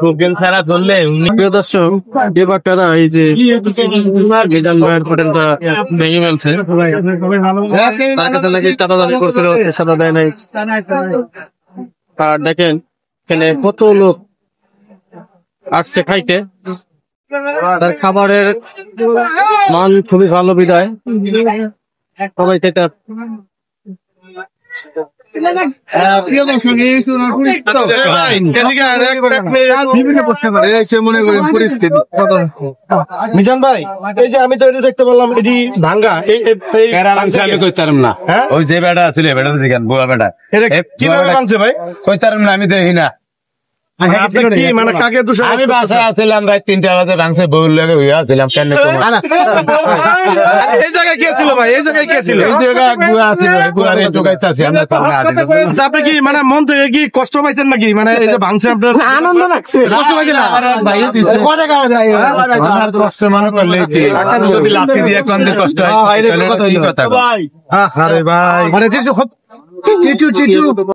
Programme ছাড়া ধরলে প্রিয় দর্শক এবার এই যে হোটেলটা ভেঙে ফেলছে, তার কাছে নাকি চাঁদা দাবি করছিল, চাঁদা দেয় নাই। আর দেখেন এখানে কত লোক আসছে খাইতে, তার খাবারের মান খুবই ভালো বিদায় সবাই খেতে। মিজান ভাই, এই যে আমি তো এটা দেখতে পারলাম এটি ভাঙ্গা, আমি কইতাম না, ওই যে বেটা ছিল বেটা দেখেন বুয়া বেটা কিভাবে ভাঙছে ভাই? কইতাম না, আমি দেখি না। মানে কাকে দোষ? আমি বাসায় আসছিলাম রাত 3টা বাজে, ভাঙছে বউর লাগে হইয়া আসছিলাম। কেন এই জায়গায় কে ছিল ভাই? এই জায়গায় কে ছিল? এই জায়গায় বুয়া ছিল, বুয়ারে জোগাইতাছি আমরা সামনে। আপনি কি মানে মন থেকে কি কষ্ট পাইছেন নাকি? মানে এই যে ভাঙছে আপনার আনন্দ লাগছে? কষ্ট পাইছেন না? কষ্ট মনে করলে যদি লাঠি দিয়ে কোন কষ্ট হয়, কথা ভাই। আরে ভাই, মানে